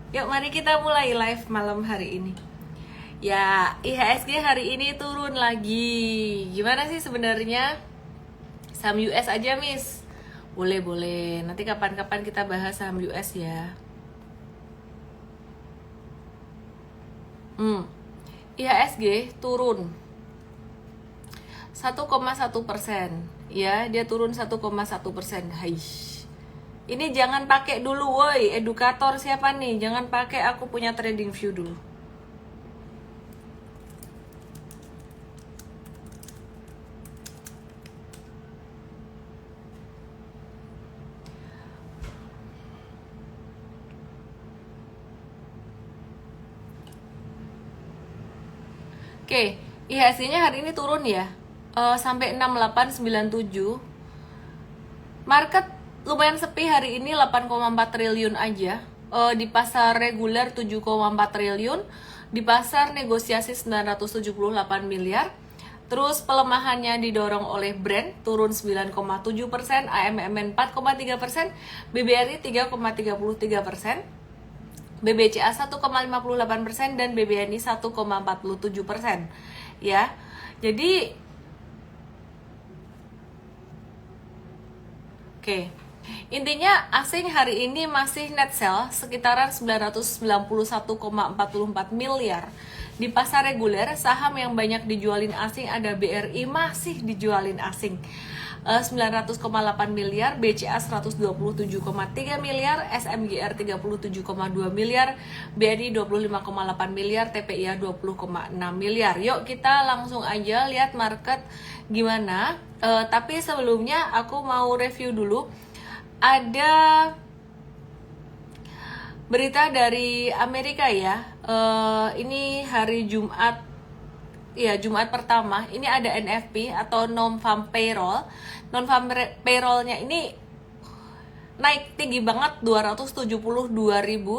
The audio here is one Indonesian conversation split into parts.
Yuk mari kita mulai live malam hari ini. Ya, IHSG hari ini turun lagi. Gimana sih sebenarnya? Saham US aja, Miss. Boleh. Nanti kapan-kapan kita bahas saham US ya. IHSG turun 1,1%. Ya, dia turun 1,1%. Hai. Ini jangan pakai dulu, woi. Edukator siapa nih? Jangan pakai, aku punya trading view dulu. Oke, IHSG-nya hari ini turun ya. Sampai 6897. Market lumayan sepi hari ini, 8,4 triliun aja. Di pasar reguler 7,4 triliun, di pasar negosiasi 978 miliar. Terus pelemahannya didorong oleh Brent turun 9,7%, AMMN 4,3%, BBRI 3,33%, BBCA 1,58%, dan BBNI 1,47%. Ya. Jadi oke. Intinya asing hari ini masih net sell sekitaran 991,44 miliar. Di pasar reguler, saham yang banyak dijualin asing ada BRI masih dijualin asing. 900,8 miliar, BCA 127,3 miliar, SMGR 37,2 miliar, BNI 25,8 miliar, TPIA 20,6 miliar. Yuk kita langsung aja lihat market gimana. Tapi sebelumnya aku mau review dulu. Ada berita dari Amerika ya. Ini hari Jumat. Ya, Jumat pertama. Ini ada NFP atau non-farm payroll. Non-farm payroll-nya ini naik tinggi banget, 272.000.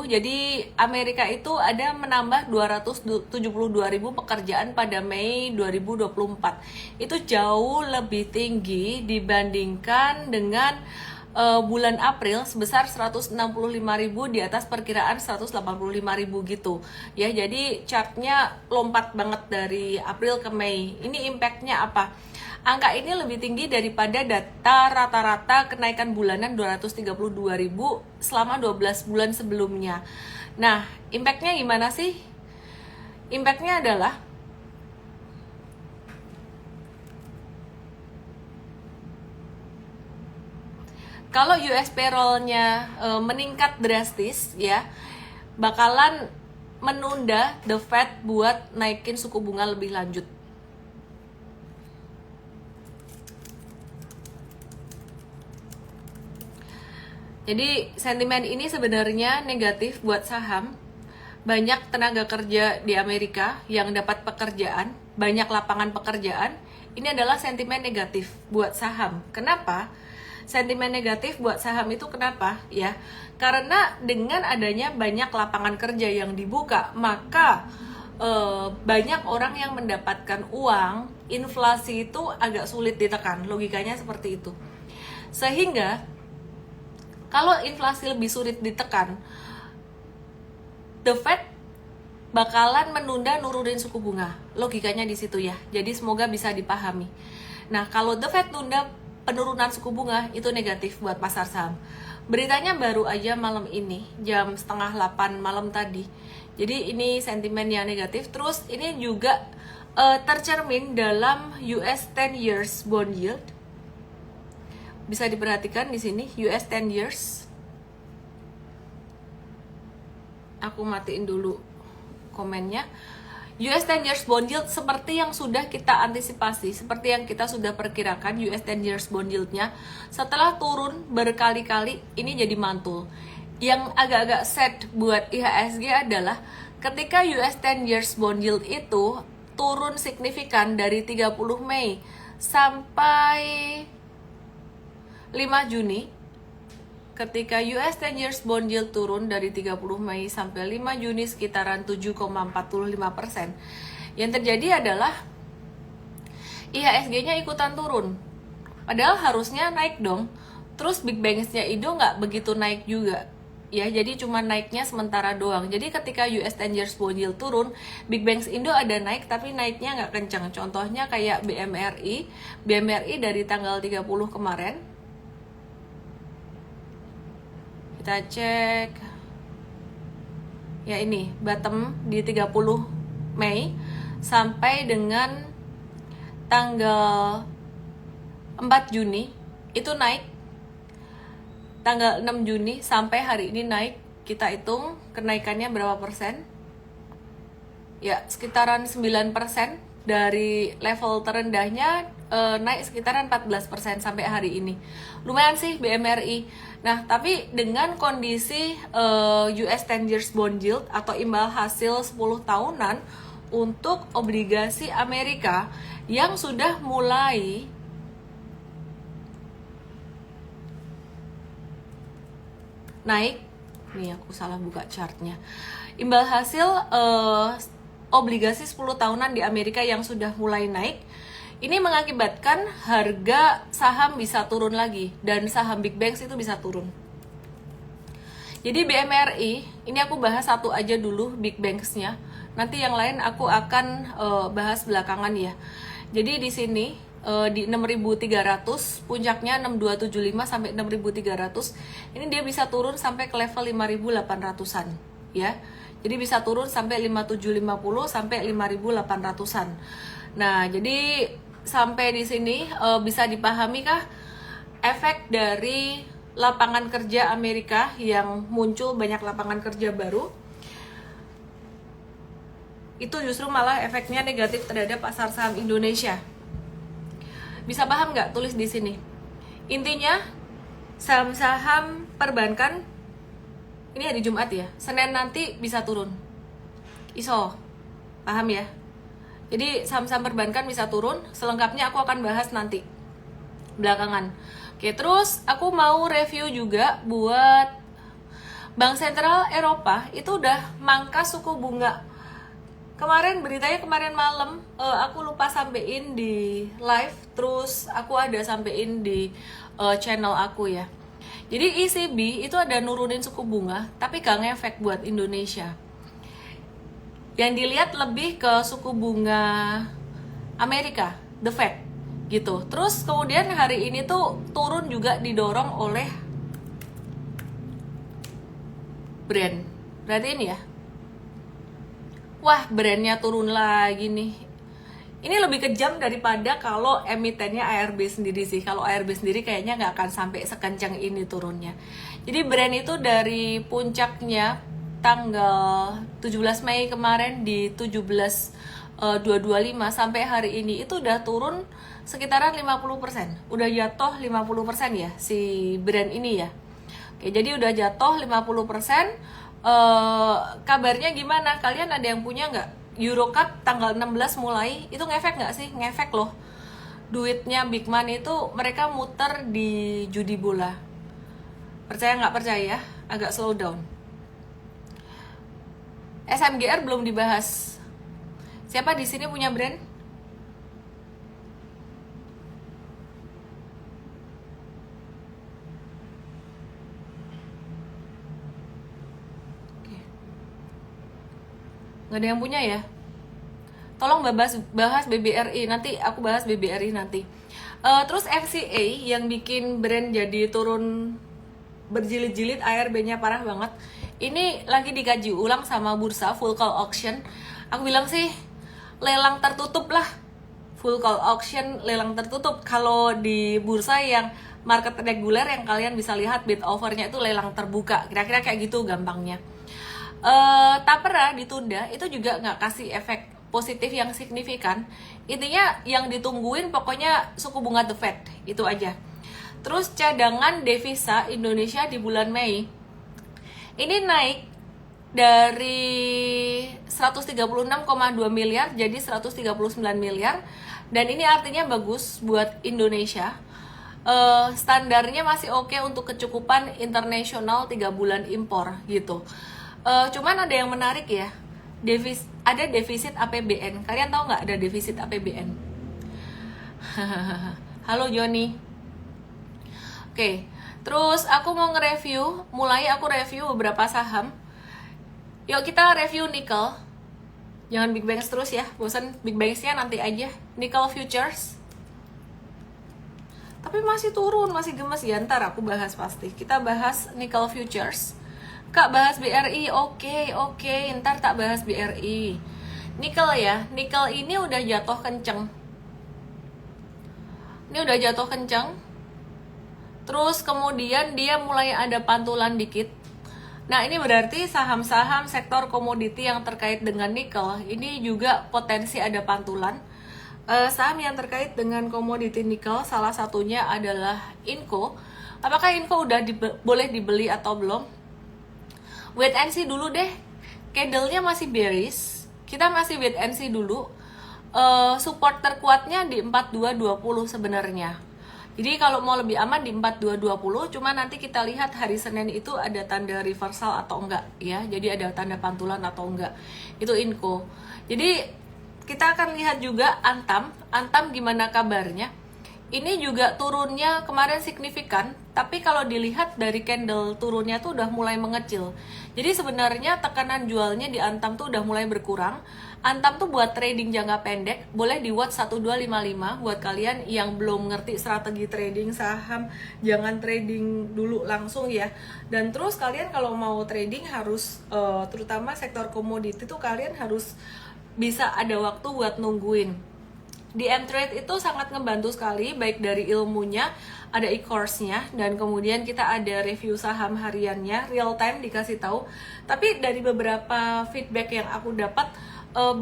Jadi Amerika itu ada menambah 272.000 pekerjaan pada Mei 2024. Itu jauh lebih tinggi dibandingkan dengan bulan April sebesar 165.000, di atas perkiraan 185.000 gitu ya. Jadi chartnya lompat banget dari April ke Mei. Ini impactnya apa? Angka ini lebih tinggi daripada data rata-rata kenaikan bulanan 232.000 selama 12 bulan sebelumnya. Nah, impactnya gimana sih? Impactnya adalah kalau US payroll-nya meningkat drastis ya, bakalan menunda the Fed buat naikin suku bunga lebih lanjut. Jadi sentimen ini sebenarnya negatif buat saham. Banyak tenaga kerja di Amerika yang dapat pekerjaan, banyak lapangan pekerjaan. Ini adalah sentimen negatif buat saham. Kenapa? Sentimen negatif buat saham itu kenapa? Ya, karena dengan adanya banyak lapangan kerja yang dibuka, maka banyak orang yang mendapatkan uang. Inflasi itu agak sulit ditekan. Logikanya seperti itu. Sehingga kalau inflasi lebih sulit ditekan, the Fed bakalan menunda nurunin suku bunga. Logikanya di situ ya. Jadi semoga bisa dipahami. Nah, kalau the Fed tunda penurunan suku bunga, itu negatif buat pasar saham. Beritanya baru aja malam ini, jam 7:30 malam tadi. Jadi ini sentimen yang negatif. Terus ini juga tercermin dalam US 10 years bond yield. Bisa diperhatikan di sini US 10 years. Aku matiin dulu komennya. US 10 years bond yield seperti yang sudah kita antisipasi, seperti yang kita sudah perkirakan. US 10 years bond yield-nya setelah turun berkali-kali, ini jadi mantul. Yang agak-agak sad buat IHSG adalah ketika US 10 years bond yield itu turun signifikan dari 30 Mei sampai 5 Juni. Ketika US 10 years bond yield turun dari 30 Mei sampai 5 Juni sekitaran 7,45%. Yang terjadi adalah IHSG-nya ikutan turun. Padahal harusnya naik dong. Terus Big Bangs-nya Indo nggak begitu naik juga. ya, jadi cuma naiknya sementara doang. Jadi ketika US 10 years bond yield turun, Big Banks Indo ada naik tapi naiknya nggak kencang. Contohnya kayak BMRI dari tanggal 30 kemarin. Kita cek. Ya ini, bottom di 30 Mei sampai dengan tanggal 4 Juni itu naik. Tanggal 6 Juni sampai hari ini naik. Kita hitung kenaikannya berapa persen. Ya, sekitaran 9% dari level terendahnya, naik sekitaran 14% sampai hari ini. Lumayan sih BMRI. Nah, tapi dengan kondisi US 10 years bond yield atau imbal hasil 10 tahunan untuk obligasi Amerika yang sudah mulai naik. Nih aku salah buka chartnya. Imbal hasil obligasi 10 tahunan di Amerika yang sudah mulai naik, ini mengakibatkan harga saham bisa turun lagi dan saham Big Banks itu bisa turun. Jadi BMRI, ini aku bahas satu aja dulu Big Banks-nya. Nanti yang lain aku akan bahas belakangan ya. Jadi di sini di 6.300, puncaknya 6.275 sampai 6.300. Ini dia bisa turun sampai ke level 5.800-an ya. Jadi bisa turun sampai 5.750 sampai 5.800-an. Nah, jadi sampai di sini bisa dipahami kah efek dari lapangan kerja Amerika yang muncul banyak lapangan kerja baru? Itu justru malah efeknya negatif terhadap pasar saham Indonesia. Bisa paham nggak? Tulis di sini. Intinya saham-saham perbankan ini hari Jumat ya, Senin nanti bisa turun. ISO, paham ya? Jadi saham-saham perbankan bisa turun. Selengkapnya aku akan bahas nanti belakangan. Oke, terus aku mau review juga buat Bank Sentral Eropa itu udah mangkas suku bunga. Kemarin beritanya kemarin malam, aku lupa sampein di live, terus aku ada sampein di channel aku ya. Jadi ECB itu ada nurunin suku bunga, tapi gak ngefek buat Indonesia. Yang dilihat lebih ke suku bunga Amerika, The Fed, gitu. Terus kemudian hari ini tuh turun juga didorong oleh brand. Perhatiin ya. Wah, brandnya turun lagi nih. Ini lebih kejam daripada kalau emitennya ARB sendiri sih. Kalau ARB sendiri kayaknya nggak akan sampai sekencang ini turunnya. Jadi brand itu dari puncaknya tanggal 17 Mei kemarin di 17.225 sampai hari ini itu udah turun sekitaran 50%. Udah jatuh 50% ya si brand ini ya. Oke, jadi udah jatuh 50%. Kabarnya gimana? Kalian ada yang punya nggak? Eurocup tanggal 16 mulai, itu ngefek nggak sih? Ngefek loh. Duitnya Big Money itu mereka muter di judi bola. Percaya nggak percaya? Agak slow down. SMGR belum dibahas. Siapa di sini punya brand? Nggak ada yang punya ya? Tolong bahas BBRI, nanti aku bahas BBRI nanti. Terus FCA yang bikin brand jadi turun berjilid-jilid, ARB-nya parah banget. Ini lagi dikaji ulang sama bursa, full call auction. Aku bilang sih lelang tertutup lah. Full call auction, lelang tertutup. Kalau di bursa yang market reguler yang kalian bisa lihat bid overnya itu lelang terbuka. Kira-kira kayak gitu gampangnya. Tapera ditunda itu juga nggak kasih efek positif yang signifikan. Intinya yang ditungguin pokoknya suku bunga The Fed, itu aja. Terus cadangan devisa Indonesia di bulan Mei ini naik dari 136,2 miliar jadi 139 miliar, dan ini artinya bagus buat Indonesia. Standarnya masih oke untuk kecukupan internasional 3 bulan impor gitu. Cuman ada yang menarik ya, ada defisit APBN. Kalian tahu nggak ada defisit APBN? Halo Joni. Oke, Terus aku mau nge-review, mulai aku review beberapa saham. Yuk kita review nikel. Jangan Big Bangs terus ya, bosan Big Bangsnya nanti aja. Nickel futures. Tapi masih turun, masih gemes ya, ntar aku bahas pasti. Kita bahas nickel futures. Kak bahas BRI, oke, ntar tak bahas BRI. Nikel ya, nikel ini udah jatuh kenceng. Ini udah jatuh kenceng. Terus kemudian dia mulai ada pantulan dikit. Nah ini berarti saham-saham sektor komoditi yang terkait dengan nikel ini juga potensi ada pantulan. Saham yang terkait dengan komoditi nikel salah satunya adalah Inco. Apakah Inco udah boleh dibeli atau belum? Wait and see dulu deh. Candle-nya masih bearish. Kita masih wait and see dulu. Support terkuatnya di 4220 sebenarnya. Jadi kalau mau lebih aman di 4220, cuma nanti kita lihat hari Senin itu ada tanda reversal atau enggak ya. Jadi ada tanda pantulan atau enggak. Itu Inco. Jadi kita akan lihat juga Antam. Antam gimana kabarnya? Ini juga turunnya kemarin signifikan, tapi kalau dilihat dari candle turunnya tuh udah mulai mengecil. Jadi sebenarnya tekanan jualnya di Antam tuh udah mulai berkurang. Antam tuh buat trading jangka pendek, boleh di watch 1255 buat kalian yang belum ngerti strategi trading saham, jangan trading dulu langsung ya. Dan terus kalian kalau mau trading harus terutama sektor komoditi tuh kalian harus bisa ada waktu buat nungguin. Di M-Trade itu sangat ngebantu sekali, baik dari ilmunya, ada e-course-nya, dan kemudian kita ada review saham hariannya, real time dikasih tahu. Tapi dari beberapa feedback yang aku dapat,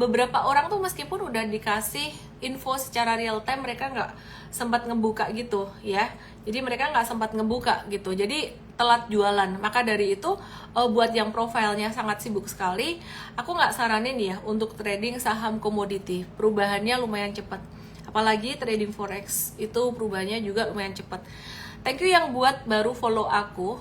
beberapa orang tuh meskipun udah dikasih info secara real time, mereka nggak sempat ngebuka gitu ya. Jadi mereka nggak sempat ngebuka gitu. Jadi telat jualan. Maka dari itu buat yang profilnya sangat sibuk sekali, aku nggak saranin ya untuk trading saham komoditi. Perubahannya lumayan cepat. Apalagi trading forex itu perubahannya juga lumayan cepat. Thank you yang buat baru follow aku.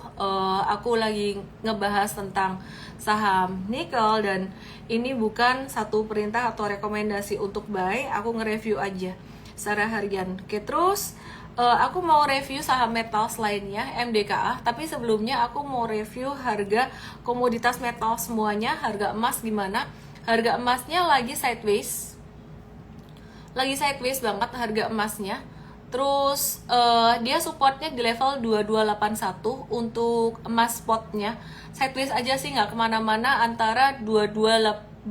Aku lagi ngebahas tentang saham nikel dan ini bukan satu perintah atau rekomendasi untuk buy. Aku nge-review aja secara harian. Oke, terus aku mau review saham metals lainnya, MDKA. Tapi sebelumnya aku mau review harga komoditas metal semuanya. Harga emas gimana? Harga emasnya lagi sideways. Lagi sideways banget harga emasnya. Terus dia supportnya di level 2281 untuk emas spotnya. Sideways aja sih, nggak kemana-mana, antara 2281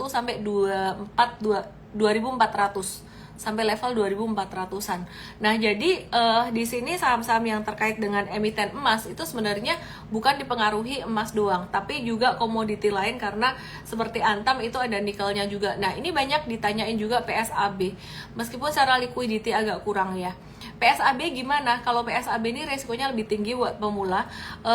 sampai 2400 sampai level 2400-an. Nah, jadi di sini saham-saham yang terkait dengan emiten emas itu sebenarnya bukan dipengaruhi emas doang, tapi juga komoditi lain karena seperti Antam itu ada nikelnya juga. Nah, ini banyak ditanyain juga PSAB. Meskipun secara liquidity agak kurang ya. PSAB gimana? Kalau PSAB ini resikonya lebih tinggi buat pemula.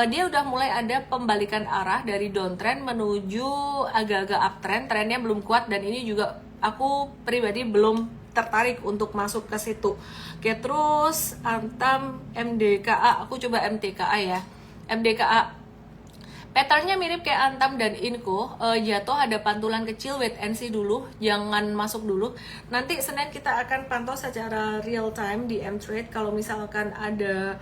Dia udah mulai ada pembalikan arah dari downtrend menuju agak-agak uptrend. Trennya belum kuat dan ini juga aku pribadi belum tertarik untuk masuk ke situ. Oke, terus Antam, MDKA, aku coba MTKA ya. MDKA patternnya mirip kayak Antam dan Inco, jatuh ada pantulan kecil, wait and see dulu, jangan masuk dulu. Nanti Senin kita akan pantau secara real time di M-Trade. Kalau misalkan ada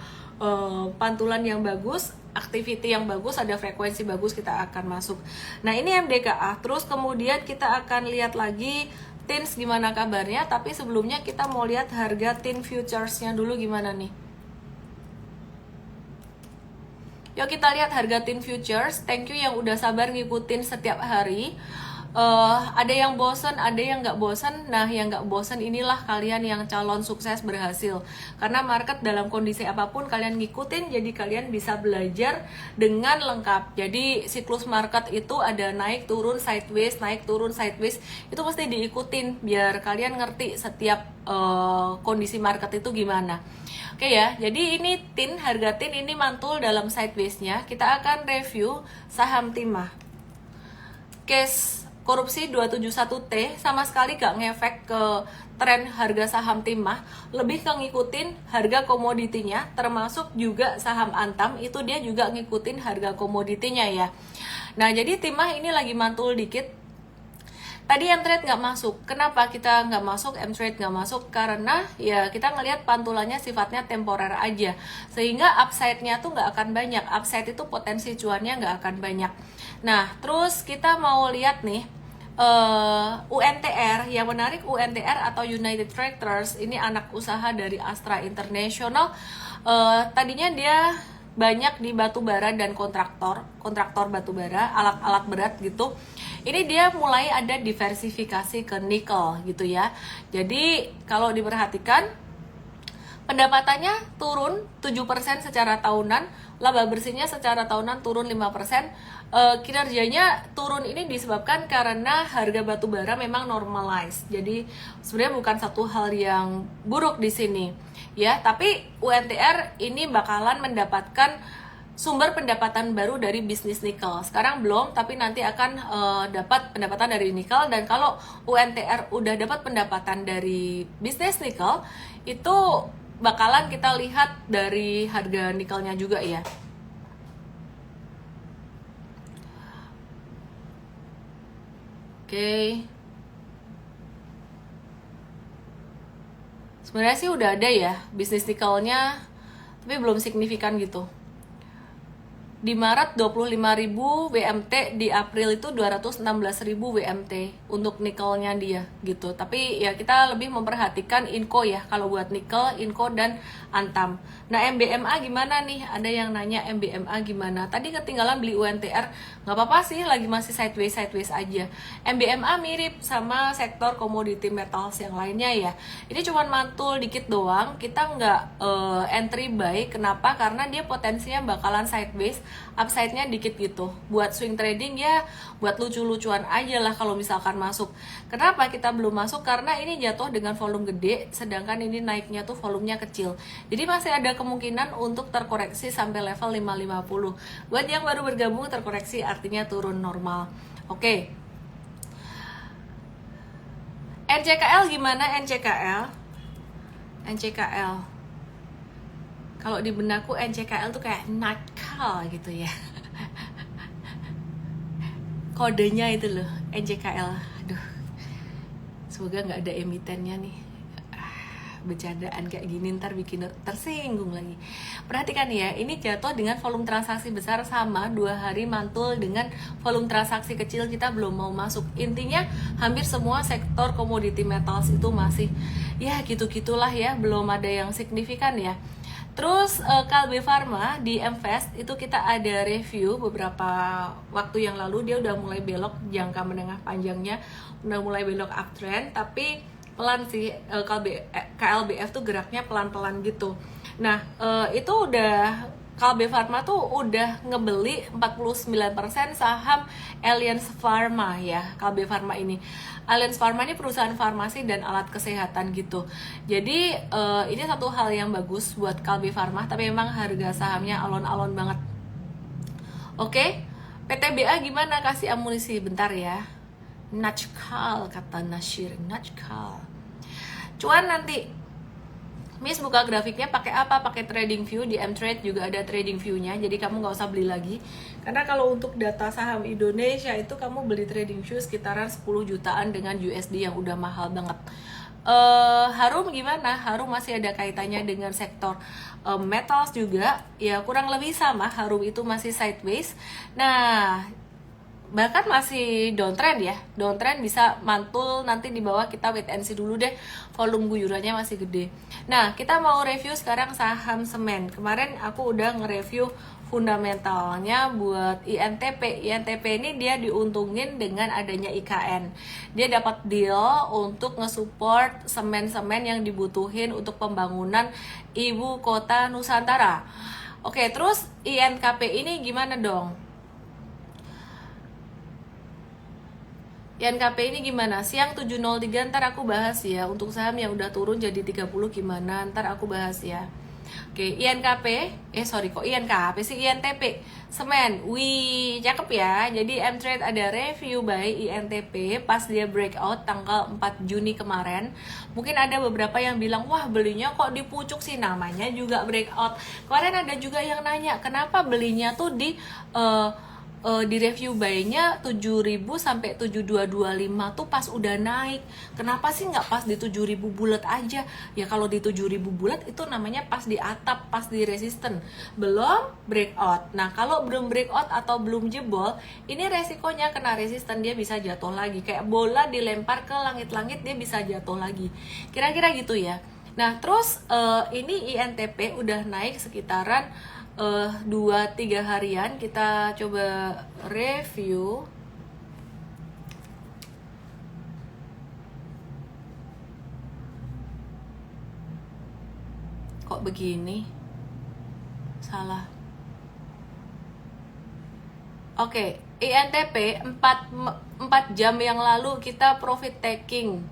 pantulan yang bagus, activity yang bagus, ada frekuensi bagus, kita akan masuk. Nah, ini MDKA. Terus kemudian kita akan lihat lagi TINS gimana kabarnya, tapi sebelumnya kita mau lihat harga TIN futures-nya dulu gimana nih. Yuk kita lihat harga TIN futures. Thank you yang udah sabar ngikutin setiap hari. Ada yang bosen, ada yang nggak bosen. Nah, yang nggak bosen inilah kalian yang calon sukses berhasil. Karena market dalam kondisi apapun kalian ngikutin, jadi kalian bisa belajar dengan lengkap. Jadi siklus market itu ada naik turun sideways, naik turun sideways. Itu mesti diikutin biar kalian ngerti setiap kondisi market itu gimana. Oke ya, jadi ini TIN, harga TIN ini mantul dalam sideways-nya. Kita akan review saham Timah. Case korupsi 271T sama sekali gak ngefek ke tren harga saham Timah, lebih ke ngikutin harga komoditinya, termasuk juga saham Antam itu dia juga ngikutin harga komoditinya ya. Nah, jadi Timah ini lagi mantul dikit. Tadi M-Trade nggak masuk. Kenapa kita nggak masuk? M-Trade nggak masuk karena ya kita ngelihat pantulannya sifatnya temporer aja, sehingga upside-nya tuh nggak akan banyak. Upside itu potensi cuannya nggak akan banyak. Nah, terus kita mau lihat nih UNTR. Yang menarik, UNTR atau United Tractors ini anak usaha dari Astra International. Tadinya dia banyak di batubara dan kontraktor batubara, alat-alat berat gitu. Ini dia mulai ada diversifikasi ke nikel gitu ya. Jadi kalau diperhatikan, pendapatannya turun 7% secara tahunan, laba bersihnya secara tahunan turun 5%. Kinerjanya turun ini disebabkan karena harga batubara memang normalize. Jadi sebenarnya bukan satu hal yang buruk di sini ya, tapi UNTR ini bakalan mendapatkan sumber pendapatan baru dari bisnis nikel. Sekarang belum, tapi nanti akan dapat pendapatan dari nikel. Dan kalau UNTR udah dapat pendapatan dari bisnis nikel, itu bakalan kita lihat dari harga nikelnya juga ya. Oke. Sebenarnya sih udah ada ya bisnis nikelnya, tapi belum signifikan gitu. Di Maret 25.000 WMT, di April itu 216.000 WMT untuk nikelnya dia gitu. Tapi ya kita lebih memperhatikan Inco ya kalau buat nikel, Inco dan Antam. Nah, MBMA gimana nih? Ada yang nanya MBMA gimana? Tadi ketinggalan beli UNTR, nggak apa-apa sih, lagi masih sideways aja. MBMA mirip sama sektor komoditi metals yang lainnya ya. Ini cuman mantul dikit doang, kita nggak entry buy. Kenapa? Karena dia potensinya bakalan sideways, upside-nya dikit gitu. Buat swing trading ya, buat lucu-lucuan aja lah kalau misalkan masuk. Kenapa kita belum masuk? Karena ini jatuh dengan volume gede, sedangkan ini naiknya tuh volumenya kecil. Jadi masih ada kemungkinan untuk terkoreksi sampai level 550. Buat yang baru bergabung, terkoreksi artinya turun normal. Oke. NCKL gimana? NCKL. Kalau di benakku NCKL tuh kayak nakal gitu ya. Kodenya itu loh, NCKL. Aduh, semoga nggak ada emitennya nih. Bercandaan kayak gini ntar bikin tersinggung lagi. Perhatikan ya, ini jatuh dengan volume transaksi besar, sama 2 hari mantul dengan volume transaksi kecil, kita belum mau masuk. Intinya hampir semua sektor komoditi metals itu masih ya gitu-gitulah ya, belum ada yang signifikan ya. Terus Kalbe Pharma di Mvest itu kita ada review beberapa waktu yang lalu, dia udah mulai belok jangka menengah panjangnya, udah mulai belok uptrend, tapi pelan sih. KLBF tuh geraknya pelan-pelan gitu. Nah, itu udah Kalbe Pharma tuh udah ngebeli 49% saham Alliance Pharma ya. Kalbe Pharma ini, Alliance Pharma ini perusahaan farmasi dan alat kesehatan gitu. Jadi ini satu hal yang bagus buat Kalbe Pharma, tapi memang harga sahamnya alon-alon banget. Oke, PTBA gimana? Kasih amunisi bentar ya. Najkal, kata Nasir, najkal. Cuan nanti Miss buka grafiknya pakai apa? Pakai trading view. Di M-Trade juga ada trading view-nya, jadi kamu nggak usah beli lagi. Karena kalau untuk data saham Indonesia itu kamu beli trading view sekitaran 10 jutaan dengan USD yang udah mahal banget. Harum gimana? Harum masih ada kaitannya dengan sektor metals juga, ya kurang lebih sama. Harum itu masih sideways. Nah, bahkan masih downtrend ya, downtrend bisa mantul nanti di bawah. Kita wait and see dulu deh, volume guyurannya masih gede. Nah, kita mau review sekarang saham semen. Kemarin aku udah nge-review fundamentalnya buat INTP. INTP ini dia diuntungin dengan adanya IKN. Dia dapat deal untuk nge-support semen-semen yang dibutuhin untuk pembangunan ibu kota Nusantara. Oke, terus INKP ini gimana dong? INKP ini gimana? Siang 703 ntar aku bahas ya. Untuk saham yang udah turun jadi 30 gimana? Ntar aku bahas ya. Oke, INKP, INKP sih, INTP semen, wih cakep ya. Jadi M-Trade ada review by INTP pas dia breakout tanggal 4 Juni kemarin. Mungkin ada beberapa yang bilang, wah belinya kok di pucuk sih, namanya juga breakout. Kemarin ada juga yang nanya, kenapa belinya tuh di di review buy-nya 7.000 sampai 7.225 tuh pas udah naik. Kenapa sih nggak pas di 7.000 bulat aja? Ya kalau di 7.000 bulat itu namanya pas di atap, pas di resisten, belum breakout. Nah kalau belum breakout atau belum jebol, ini resikonya kena resisten, dia bisa jatuh lagi. Kayak bola dilempar ke langit-langit, dia bisa jatuh lagi. Kira-kira gitu ya. Nah terus ini INTP udah naik sekitaran 2-3 harian. Kita coba review. Kok begini? Salah. Oke, INTP 4 jam yang lalu kita profit taking.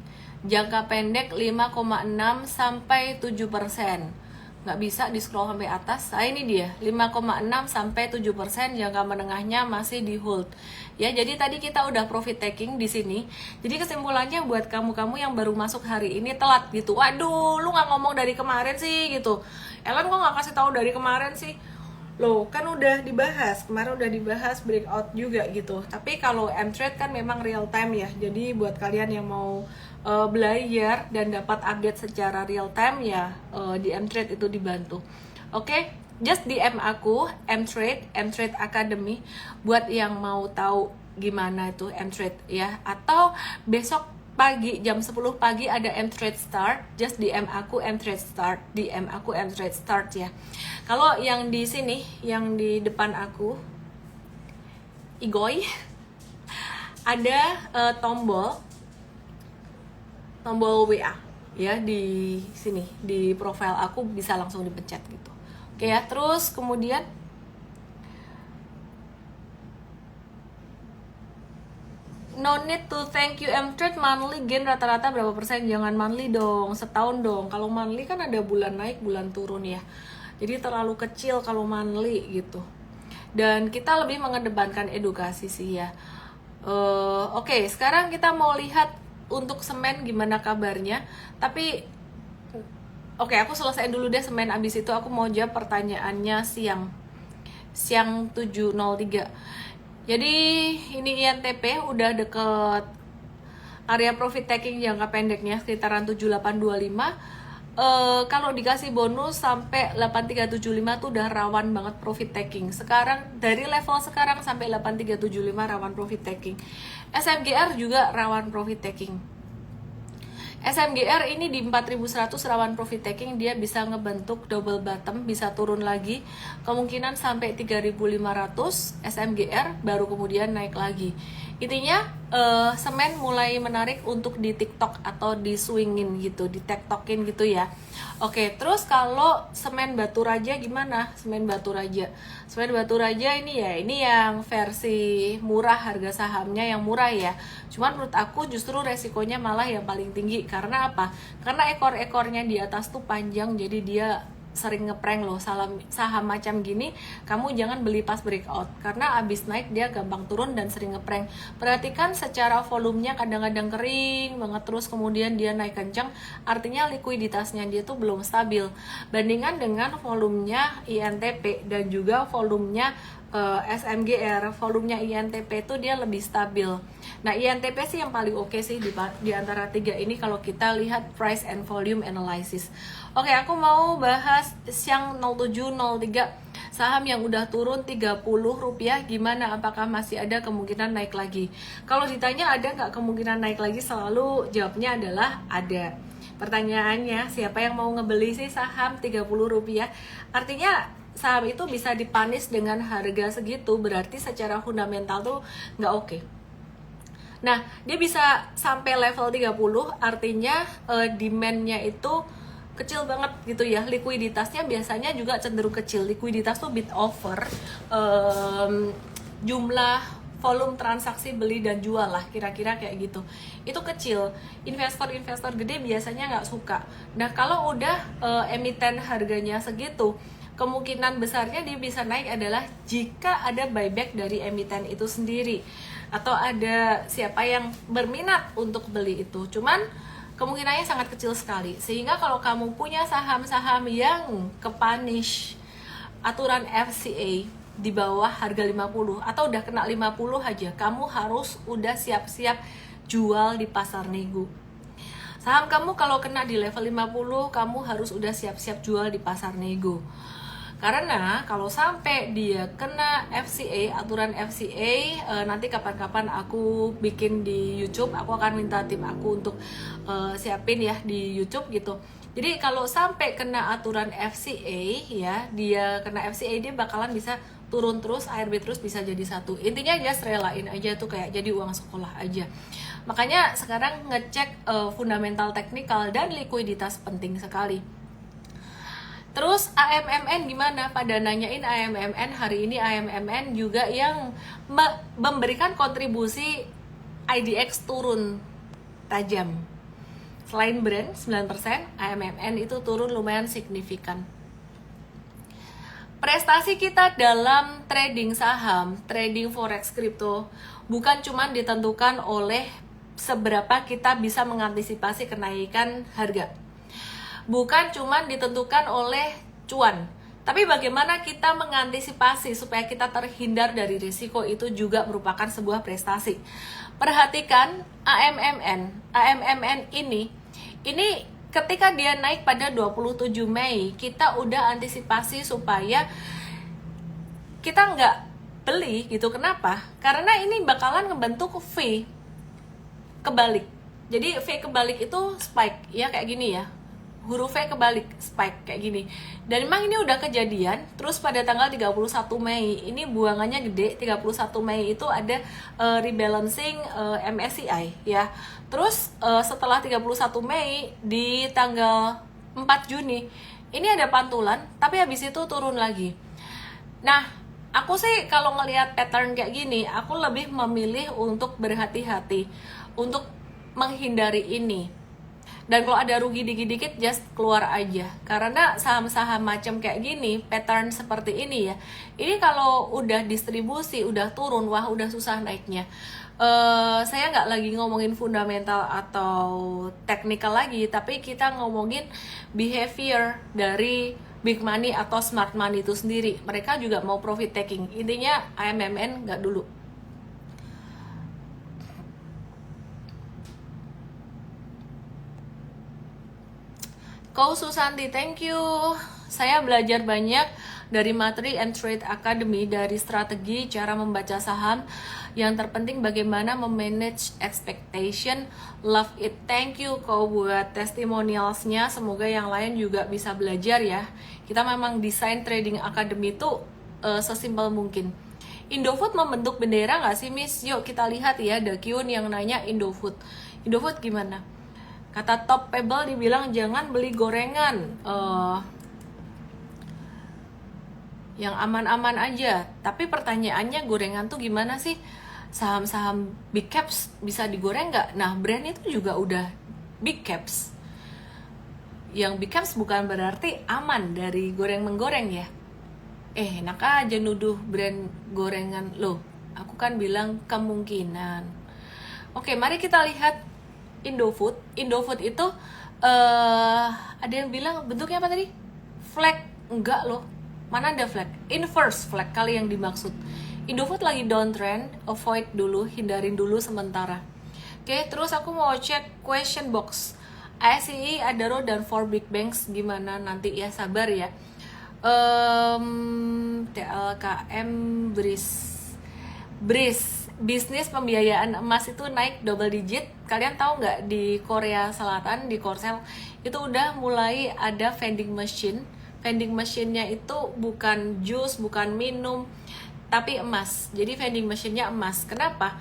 Jangka pendek 5,6 sampai 7%. Nggak bisa di scroll sampai atas. Nah ini dia 5,6 sampai 7%, jangka menengahnya masih di hold ya. Jadi tadi kita udah profit taking di sini. Jadi kesimpulannya buat kamu-kamu yang baru masuk hari ini telat gitu, waduh lu nggak ngomong dari kemarin sih gitu, Ellen kok nggak kasih tahu dari kemarin sih. Loh, kan udah dibahas, kemarin udah dibahas breakout juga gitu. Tapi kalau M-Trade kan memang real time ya. Jadi buat kalian yang mau belajar dan dapat update secara real time ya, di M-Trade itu dibantu. Oke, just DM aku M-Trade Academy buat yang mau tahu gimana itu M-Trade ya. Atau besok pagi jam 10 pagi ada M-Trade Start, just DM aku M-Trade Start, DM aku M-Trade Start ya. Kalau yang di sini, yang di depan aku Igoy ada tombol WA ya, di sini di profile aku bisa langsung dipencet gitu. Oke ya, terus kemudian no need to thank you M-Trade, monthly gain rata-rata berapa persen? Jangan monthly dong, setahun dong. Kalau monthly kan ada bulan naik, bulan turun ya. Jadi terlalu kecil kalau monthly gitu. Dan kita lebih mengedepankan edukasi sih ya. Oke, sekarang kita mau lihat untuk semen gimana kabarnya. Tapi oke, aku selesai dulu deh semen, abis itu aku mau jawab pertanyaannya siang 7.03. Jadi ini INTP udah deket area profit taking jangka pendeknya sekitaran 7825. Kalau dikasih bonus sampai 8375 tuh udah rawan banget profit taking. Sekarang dari level sekarang sampai 8375 rawan profit taking. SMGR juga rawan profit taking. SMGR ini di 4100 rawan profit taking, dia bisa ngebentuk double bottom, bisa turun lagi, kemungkinan sampai 3500 SMGR baru kemudian naik lagi. Intinya semen mulai menarik untuk di TikTok atau di swingin gitu, di tektokin gitu ya. Oke, terus kalau semen Batu Raja gimana? Semen Batu Raja ini ya, ini yang versi murah, harga sahamnya yang murah ya. Cuman menurut aku justru resikonya malah yang paling tinggi. Karena apa? Karena ekor-ekornya di atas tuh panjang, jadi dia sering ngeprank loh. Saham macam gini kamu jangan beli pas breakout, karena abis naik dia gampang turun dan sering ngeprank. Perhatikan secara volumenya kadang-kadang kering banget, terus kemudian dia naik kencang, artinya likuiditasnya dia tuh belum stabil. Bandingkan dengan volumenya INTP dan juga volumenya SMGR, volumenya INTP itu dia lebih stabil. Nah INTP sih yang paling oke sih di antara tiga ini kalau kita lihat price and volume analysis. Oke, aku mau bahas siang 0703 saham yang udah turun 30 rupiah, gimana, apakah masih ada kemungkinan naik lagi? Kalau ditanya ada nggak kemungkinan naik lagi, selalu jawabnya adalah ada. Pertanyaannya, siapa yang mau ngebeli sih saham 30 rupiah? Artinya saham itu bisa dipanis dengan harga segitu, berarti secara fundamental tuh nggak oke. Nah, dia bisa sampai level 30, artinya demand-nya itu kecil banget gitu ya. Likuiditasnya biasanya juga cenderung kecil. Likuiditas tuh bit over jumlah volume transaksi beli dan jual lah, kira-kira kayak gitu. Itu kecil. Investor-investor gede biasanya nggak suka. Nah, kalau udah emiten harganya segitu, kemungkinan besarnya dia bisa naik adalah jika ada buyback dari emiten itu sendiri, atau ada siapa yang berminat untuk beli itu. Cuman kemungkinannya sangat kecil sekali. Sehingga kalau kamu punya saham-saham yang kepunish aturan FCA, di bawah harga 50 atau udah kena 50 aja, kamu harus udah siap-siap jual di pasar nego. Saham kamu kalau kena di level 50, kamu harus udah siap-siap jual di pasar nego. Karena kalau sampai dia kena FCA, aturan FCA, nanti kapan-kapan aku bikin di YouTube, aku akan minta tim aku untuk siapin ya di YouTube gitu. Jadi kalau sampai kena aturan FCA ya, dia kena FCA, dia bakalan bisa turun terus, ARB terus bisa jadi satu. Intinya just relain aja tuh, kayak jadi uang sekolah aja. Makanya sekarang ngecek fundamental teknikal dan likuiditas penting sekali. Terus AMMN gimana? Pada nanyain AMMN, hari ini AMMN juga yang memberikan kontribusi IDX turun tajam. Selain brand 9%, AMMN itu turun lumayan signifikan. Prestasi kita dalam trading saham, trading forex kripto bukan cuma ditentukan oleh seberapa kita bisa mengantisipasi kenaikan harga. Bukan cuma ditentukan oleh cuan, tapi bagaimana kita mengantisipasi supaya kita terhindar dari risiko, itu juga merupakan sebuah prestasi. Perhatikan AMMN ini ketika dia naik pada 27 Mei, kita udah antisipasi supaya kita nggak beli gitu. Kenapa? Karena ini bakalan ngebentuk V kebalik. Jadi V kebalik itu spike ya, kayak gini ya, huruf V kebalik, spike kayak gini. Dan memang ini udah kejadian. Terus pada tanggal 31 Mei ini buangannya gede. 31 Mei itu ada rebalancing MSCI ya. Terus setelah 31 Mei di tanggal 4 Juni ini ada pantulan, tapi habis itu turun lagi. Nah, aku sih kalau ngelihat pattern kayak gini, aku lebih memilih untuk berhati-hati, untuk menghindari ini. Dan kalau ada rugi dikit-dikit, just keluar aja. Karena saham-saham macam kayak gini, pattern seperti ini ya, ini kalau udah distribusi, udah turun, wah udah susah naiknya. Saya nggak lagi ngomongin fundamental atau technical lagi, tapi kita ngomongin behavior dari big money atau smart money itu sendiri. Mereka juga mau profit taking. Intinya AMMN nggak dulu. Kau Susanti, thank you. Saya belajar banyak dari materi and trade academy, dari strategi cara membaca saham. Yang terpenting bagaimana memanage expectation. Love it. Thank you kau buat testimonialsnya. Semoga yang lain juga bisa belajar ya. Kita memang desain trading academy itu sesimpel mungkin. Indofood membentuk bendera nggak sih Miss? Yuk kita lihat ya, The Kyun yang nanya Indofood. Indofood gimana? Kata Top Pebble dibilang jangan beli gorengan, yang aman-aman aja. Tapi pertanyaannya, gorengan tuh gimana sih? Saham-saham big caps bisa digoreng nggak? Nah, brand itu juga udah big caps. Yang big caps bukan berarti aman dari goreng-menggoreng ya. Enak aja nuduh brand gorengan. Loh, aku kan bilang kemungkinan. Oke, mari kita lihat Indofood. Indofood itu ada yang bilang bentuknya apa tadi? Flag. Enggak loh. Mana ada flag? Inverse flag kali yang dimaksud. Indofood lagi downtrend, avoid dulu, hindarin dulu sementara. Oke, terus aku mau cek question box. ASI, Adaro, dan 4 big banks gimana nanti ya, sabar ya. TLKM, BRIS. Bisnis pembiayaan emas itu naik double digit. Kalian tahu nggak, di Korea Selatan, di Korsel itu udah mulai ada vending machine. Vending machine-nya itu bukan jus, bukan minum, tapi emas. Jadi vending machine-nya emas. Kenapa?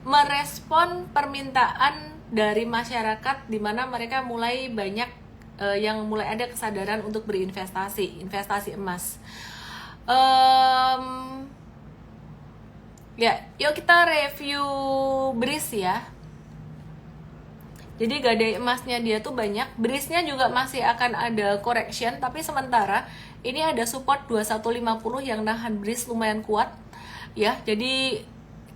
Merespon permintaan dari masyarakat, di mana mereka mulai banyak yang mulai ada kesadaran untuk berinvestasi, investasi emas. Ya, yuk kita review BRIS ya. Jadi gadai emasnya dia tuh banyak. BRIS-nya juga masih akan ada correction, tapi sementara ini ada support 2150 yang nahan BRIS lumayan kuat ya. Jadi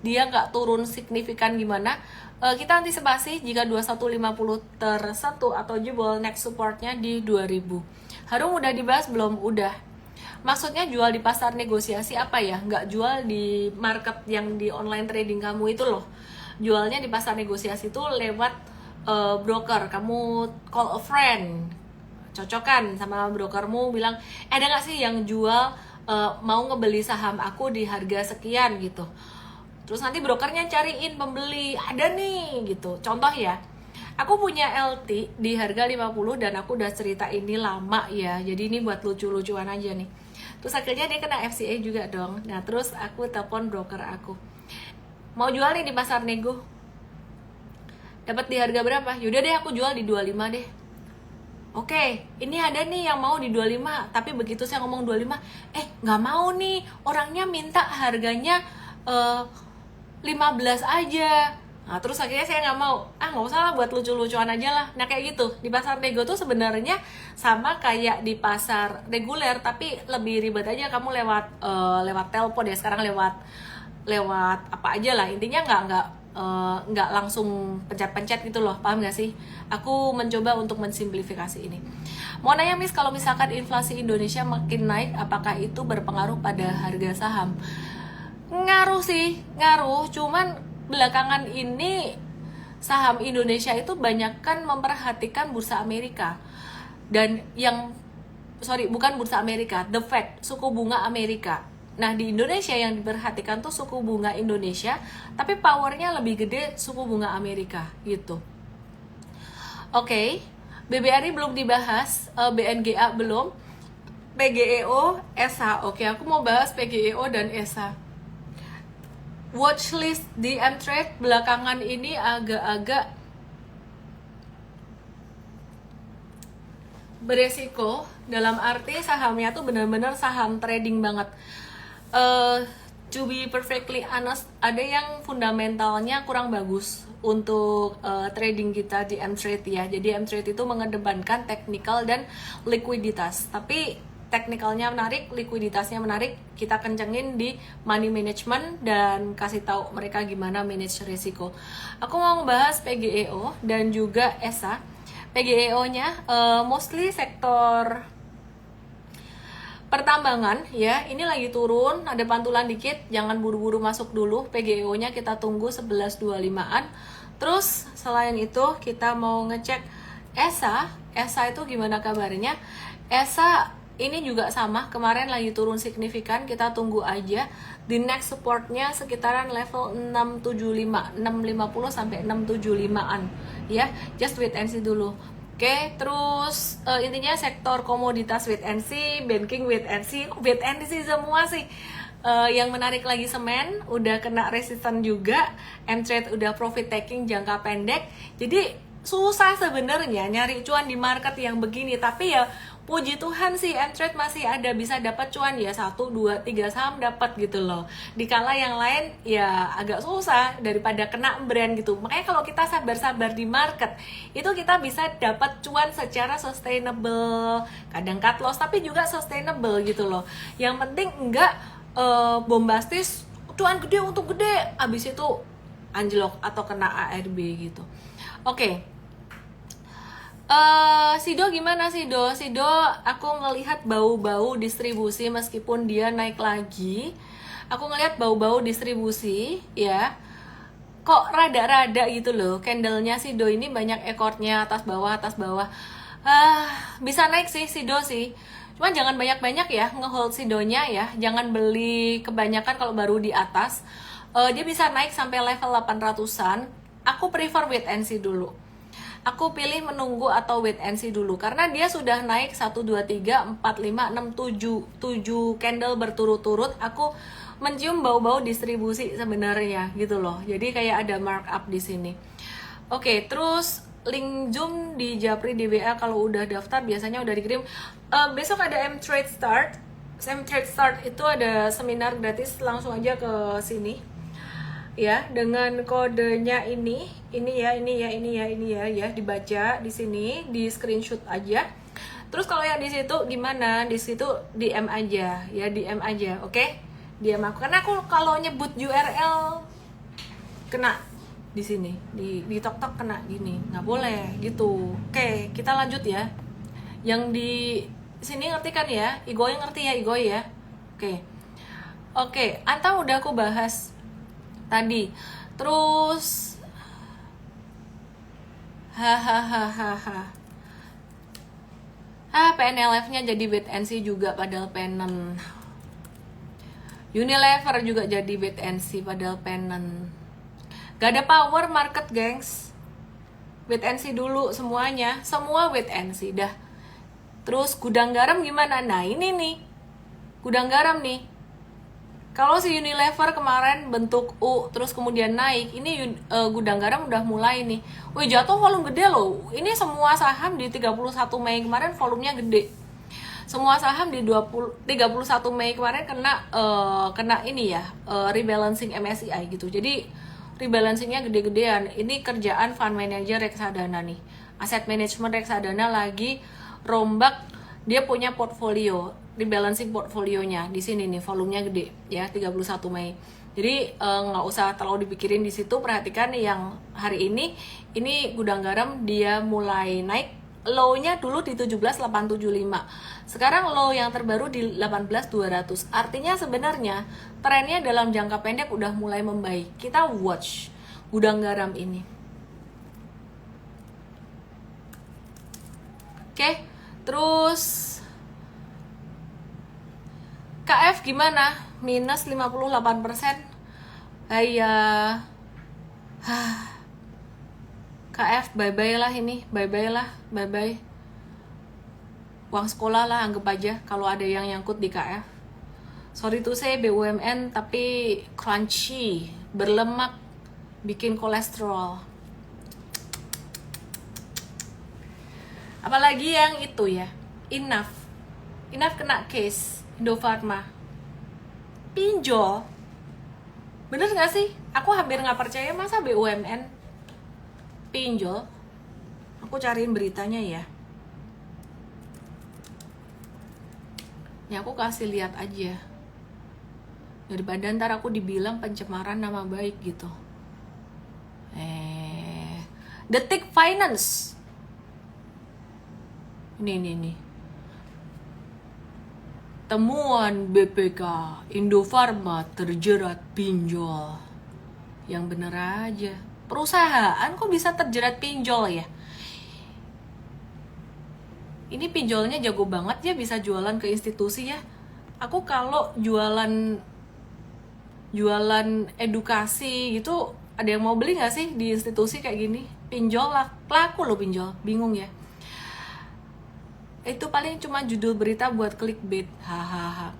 dia nggak turun signifikan gimana. Kita antisipasi jika 2150 tersentuh atau jebol, next supportnya di 2000. Harum udah dibahas belum? Udah. Maksudnya jual di pasar negosiasi apa ya? Nggak jual di market yang di online trading kamu itu loh. Jualnya di pasar negosiasi itu lewat broker. Kamu call a friend, cocokan sama brokermu, bilang ada nggak sih yang jual, mau ngebeli saham aku di harga sekian gitu. Terus nanti brokernya cariin pembeli, ada nih gitu. Contoh ya, aku punya LT di harga 50 dan aku udah cerita ini lama ya. Jadi ini buat lucu-lucuan aja nih. Terus akhirnya dia kena FCA juga dong. Nah terus aku telepon broker aku, mau jual nih di pasar nego, dapat di harga berapa? Yaudah deh aku jual di 25 deh. Oke, ini ada nih yang mau di 25, tapi begitu saya ngomong 25, nggak mau nih, orangnya minta harganya 15 aja. Nah terus akhirnya saya nggak mau, nggak usah lah, buat lucu-lucuan aja lah. Nah kayak gitu, di pasar nego tuh sebenarnya sama kayak di pasar reguler, tapi lebih ribet aja. Kamu lewat telepon ya sekarang, lewat apa aja lah, intinya nggak langsung pencet-pencet gitu loh, paham nggak sih? Aku mencoba untuk mensimplifikasi ini. Mau nanya Miss, kalau misalkan inflasi Indonesia makin naik, apakah itu berpengaruh pada harga saham? Ngaruh sih, ngaruh, cuman belakangan ini saham Indonesia itu banyak kan memperhatikan bursa Amerika. Dan bukan bursa Amerika, the Fed, suku bunga Amerika. Nah di Indonesia yang diperhatikan tuh suku bunga Indonesia, tapi powernya lebih gede suku bunga Amerika gitu. Oke, BBRI belum dibahas, BNGA belum, PGEO, ESA. Oke, aku mau bahas PGEO dan ESA. Watchlist di M-Trade belakangan ini agak-agak beresiko, dalam arti sahamnya tuh benar-benar saham trading banget. To be perfectly honest, ada yang fundamentalnya kurang bagus untuk trading kita di M-Trade ya. Jadi M-Trade itu mengedepankan technical dan likuiditas. Tapi teknikalnya menarik, likuiditasnya menarik, kita kencengin di money management dan kasih tahu mereka gimana manage risiko. Aku mau ngebahas PGEO dan juga ESA. PGEO-nya mostly sektor pertambangan ya, ini lagi turun, ada pantulan dikit, jangan buru-buru masuk dulu. PGEO-nya kita tunggu 11.25-an. Terus selain itu kita mau ngecek ESA. ESA itu gimana kabarnya? ESA ini juga sama, kemarin lagi turun signifikan, kita tunggu aja. Di next supportnya sekitaran level 675, 650 sampai 675-an ya. Just wait and see dulu. Oke, terus intinya sektor komoditas wait and see, banking wait and see semua sih. Yang menarik lagi semen, udah kena resisten juga. M-Trade udah profit taking jangka pendek. Jadi susah sebenarnya nyari cuan di market yang begini, tapi ya puji Tuhan sih M-Trade masih ada, bisa dapat cuan ya, 1, 2, 3 saham dapat gitu loh. Dikala yang lain ya agak susah, daripada kena brand gitu. Makanya kalau kita sabar-sabar di market, itu kita bisa dapat cuan secara sustainable. Kadang cut loss tapi juga sustainable gitu loh. Yang penting enggak bombastis, cuan gede untuk gede, abis itu anjlok atau kena ARB gitu. Oke. Sido gimana Sido? Sido aku ngelihat bau-bau distribusi meskipun dia naik lagi. Aku ngelihat bau-bau distribusi ya. Kok rada-rada gitu loh. Candlenya Sido ini banyak ekornya, atas bawah. Bisa naik sih Sido sih. Cuman jangan banyak-banyak ya ngehold Sidonya ya. Jangan beli kebanyakan kalau baru di atas. Dia bisa naik sampai level 800-an. Aku prefer wait and see dulu. Aku pilih menunggu atau wait and see dulu karena dia sudah naik 1 2 3 4 5 6 7 candle berturut-turut. Aku mencium bau-bau distribusi sebenarnya gitu loh. Jadi kayak ada markup di sini. Oke, terus link Zoom di Japri di WA kalau udah daftar biasanya udah dikirim. Besok ada M-Trade Start. M-Trade Start itu ada seminar gratis, langsung aja ke sini. Ya, dengan kodenya ini ya, dibaca di sini, di screenshot aja. Terus kalau yang di situ gimana? Di situ DM aja, ya DM aja, oke? DM aku, karena aku kalau nyebut URL kena di sini, di tok-tok kena gini, nggak boleh gitu. Oke, kita lanjut ya. Yang di sini ngerti kan ya? Igoi ngerti ya, Igoi ya? Oke, Antang udah aku bahas tadi. Terus hahaha. PNLF-nya jadi wait and see juga padahal penen. Unilever juga jadi wait and see padahal penen. Gak ada power market, gengs. Wait and see dulu semuanya. Semua wait and see dah. Terus gudang garam gimana? Nah ini nih, gudang garam nih. Kalau si Unilever kemarin bentuk U terus kemudian naik, ini gudang garam udah mulai nih. Wih, jatuh volume gede loh. Ini semua saham di 31 Mei kemarin volumenya gede. Semua saham di 31 Mei kemarin kena ini ya, rebalancing MSCI gitu. Jadi rebalancingnya gede-gedean. Ini kerjaan fund manager reksadana nih. Aset management reksadana lagi rombak, dia punya portfolio, rebalancing portfolionya di sini nih, volumenya gede ya, 31 Mei. Jadi nggak usah terlalu dipikirin di situ. Perhatikan yang hari ini gudang garam dia mulai naik. Low-nya dulu di 17.875. Sekarang low yang terbaru di 18.200. Artinya sebenarnya trennya dalam jangka pendek udah mulai membaik. Kita watch gudang garam ini. Oke, terus KF gimana? Minus 58%. KF bye-bye lah ini, bye-bye lah, bye-bye. Uang sekolah lah anggap aja kalau ada yang nyangkut di KF. Sorry to say BUMN tapi crunchy, berlemak, bikin kolesterol. Apalagi yang itu ya, Enough kena case, Indofarma. Pinjol. Bener gak sih? Aku hampir gak percaya masa BUMN pinjol. Aku cariin beritanya ya. Ya aku kasih lihat aja. Daripada ntar aku dibilang pencemaran nama baik gitu. Detik Finance. Ini. Temuan BPK, Indofarma terjerat pinjol. Yang bener aja. Perusahaan kok bisa terjerat pinjol ya? Ini pinjolnya jago banget ya, bisa jualan ke institusi ya. Aku kalau jualan edukasi gitu, ada yang mau beli nggak sih di institusi kayak gini? Pinjol lah, laku loh pinjol, bingung ya. Itu paling cuma judul berita buat clickbait, hahaha.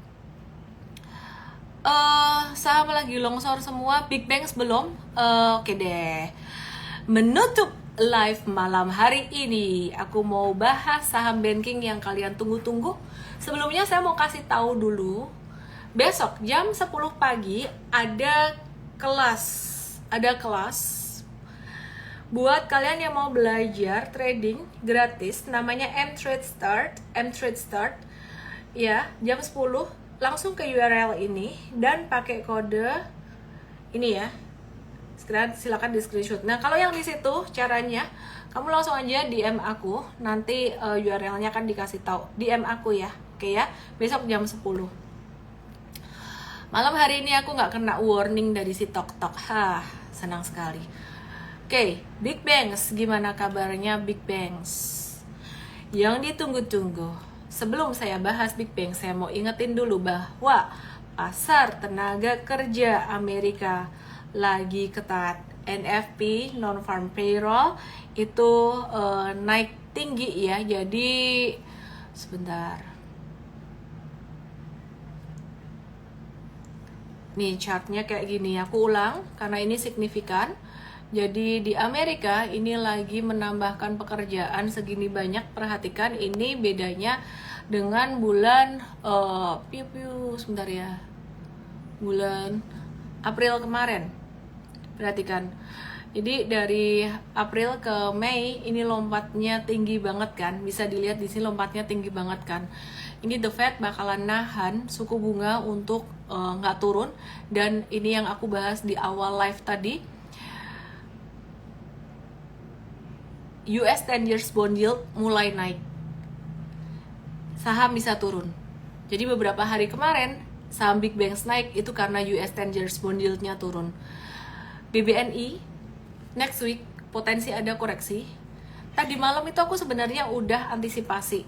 Saham lagi longsor semua, Big Bangs belum. Oke deh. Menutup live malam hari ini, aku mau bahas saham banking yang kalian tunggu-tunggu. Sebelumnya saya mau kasih tahu dulu, besok jam 10 pagi ada kelas buat kalian yang mau belajar trading gratis, namanya M-Trade Start. Ya, jam 10 langsung ke URL ini dan pakai kode ini ya. Silakan di screenshot. Nah, kalau yang di situ caranya kamu langsung aja DM aku, nanti URL-nya akan dikasih tahu. DM aku ya. Oke ya. Besok jam 10. Malam hari ini aku nggak kena warning dari si Tok. Senang sekali. Oke, Big Bangs, gimana kabarnya Big Bangs? Yang ditunggu-tunggu. Sebelum saya bahas Big Bang, saya mau ingetin dulu bahwa pasar tenaga kerja Amerika lagi ketat. NFP, non-farm payroll, itu naik tinggi ya. Jadi, sebentar. Nih chartnya kayak gini, aku ulang karena ini signifikan. Jadi di Amerika ini lagi menambahkan pekerjaan segini banyak. Perhatikan ini bedanya dengan bulan sebentar ya, bulan April kemarin. Perhatikan. Jadi dari April ke Mei ini lompatnya tinggi banget kan. Bisa dilihat di sini lompatnya tinggi banget kan. Ini The Fed bakalan nahan suku bunga untuk nggak turun. Dan ini yang aku bahas di awal live tadi. US 10 years bond yield mulai naik. saham bisa turun. Jadi beberapa hari kemarin saham Big Bank naik itu karena US 10 years bond yield-nya turun. BBNI next week potensi ada koreksi. Tadi malam itu aku sebenarnya udah antisipasi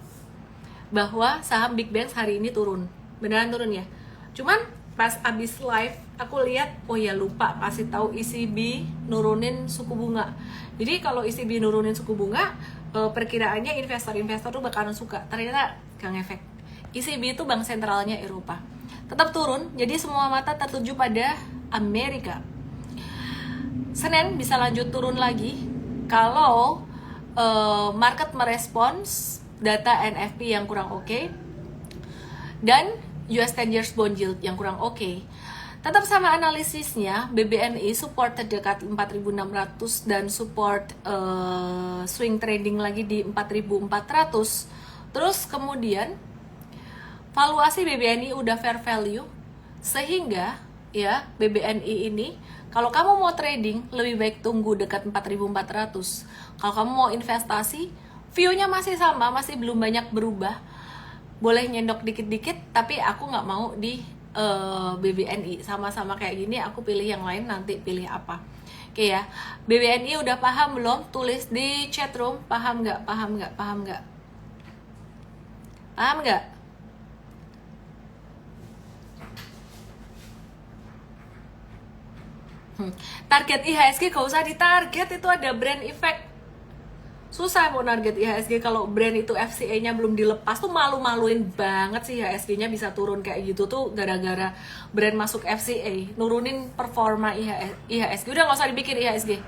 bahwa saham Big Bank hari ini turun. Beneran turun ya. Cuman pas abis live aku lihat, oh ya lupa kasih tahu ECB nurunin suku bunga. Jadi kalau ECB nurunin suku bunga, perkiraannya investor-investor tuh bakalan suka. Ternyata gak ngefek. ECB itu bank sentralnya Eropa. Tetap turun, jadi semua mata tertuju pada Amerika. Senin bisa lanjut turun lagi kalau market merespons data NFP yang kurang oke dan US 10 years bond yield yang kurang oke. Tetap sama analisisnya, BBNI support terdekat 4.600 dan support swing trading lagi di 4.400. Terus kemudian valuasi BBNI udah fair value, sehingga ya BBNI ini kalau kamu mau trading lebih baik tunggu dekat 4.400. Kalau kamu mau investasi, view-nya masih sama, masih belum banyak berubah. Boleh nyendok dikit-dikit, tapi aku nggak mau di BBNI. Sama-sama kayak gini, aku pilih yang lain, nanti pilih apa. Oke ya, BBNI udah paham belum? Tulis di chat room, paham nggak? Paham nggak? Paham nggak? Paham nggak? Target IHSG gak usah ditarget, itu ada brand effect. Susah mau target IHSG kalau brand itu FCA-nya belum dilepas, tuh malu-maluin banget sih IHSG-nya bisa turun kayak gitu tuh gara-gara brand masuk FCA, nurunin performa IHSG. Udah gak usah dibikin IHSG.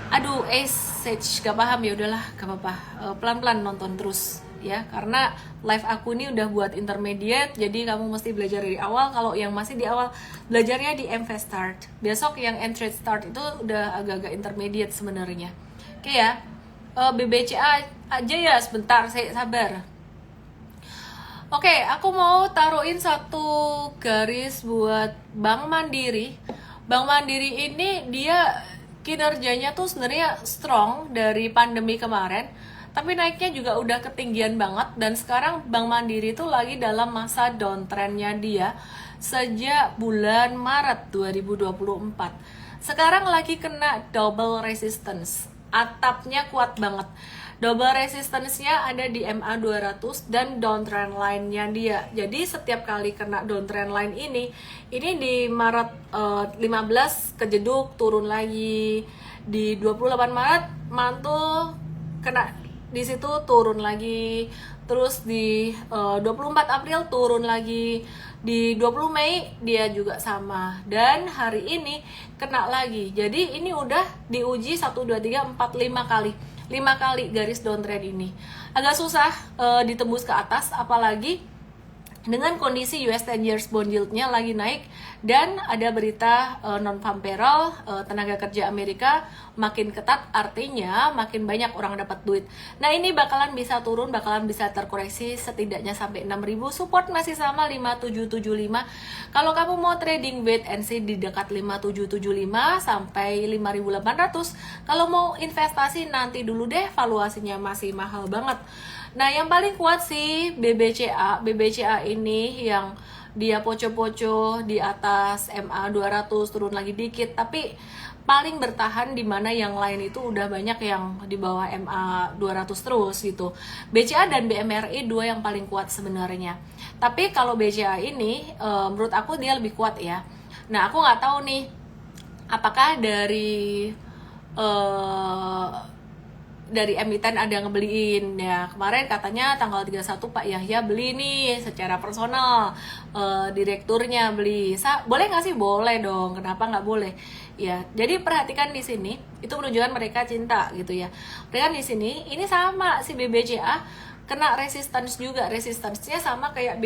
Aduh, Sage gak paham, ya udahlah, gak apa-apa. Pelan-pelan nonton terus ya, karena live aku ini udah buat intermediate, jadi kamu mesti belajar dari awal. Kalau yang masih di awal, belajarnya di MV Start. Besok yang Entry Start itu udah agak-agak intermediate sebenarnya. Oke ya, BBCA aja ya, sebentar, saya sabar. Oke, aku mau taruhin satu garis buat Bank Mandiri. Bank Mandiri ini dia kinerjanya tuh sebenarnya strong dari pandemi kemarin, tapi naiknya juga udah ketinggian banget. Dan sekarang Bank Mandiri itu lagi dalam masa downtrendnya dia sejak bulan Maret 2024. Sekarang lagi kena double resistance, atapnya kuat banget. Double resistance-nya ada di MA 200 dan downtrend line-nya dia. Jadi setiap kali kena downtrend line ini di Maret 15 kejeduk turun lagi, di 28 Maret mantul kena di situ turun lagi, terus di 24 April turun lagi, di 20 Mei dia juga sama, dan hari ini kena lagi. Jadi ini udah diuji 1, 2, 3, 4, 5 kali, 5 kali garis downtrend ini. Agak susah ditembus ke atas, apalagi dengan kondisi US 10 years bond yield-nya lagi naik dan ada berita non-farm payroll, tenaga kerja Amerika makin ketat, artinya makin banyak orang dapat duit. Nah ini bakalan bisa turun, bakalan bisa terkoreksi setidaknya sampai 6.000. Support masih sama 5775. Kalau kamu mau trading wait and see di dekat 5775 sampai 5.800. Kalau mau investasi nanti dulu deh, valuasinya masih mahal banget. Nah yang paling kuat sih BBCA. BBCA ini yang dia poco-poco di atas MA 200, turun lagi dikit, tapi paling bertahan, di mana yang lain itu udah banyak yang di bawah MA 200 terus gitu. BCA dan BMRI dua yang paling kuat sebenarnya. Tapi kalau BCA ini menurut aku dia lebih kuat ya. Nah aku nggak tahu nih apakah dari emiten ada yang ngebeliin ya. Kemarin katanya tanggal 31 Pak Yahya beli nih secara personal, direkturnya beli. Boleh nggak sih? Boleh dong, kenapa nggak boleh ya. Jadi perhatikan di sini, itu menunjukkan mereka cinta gitu ya. Perhatikan di sini, ini sama si BBCA kena resistance juga, resistance-nya sama kayak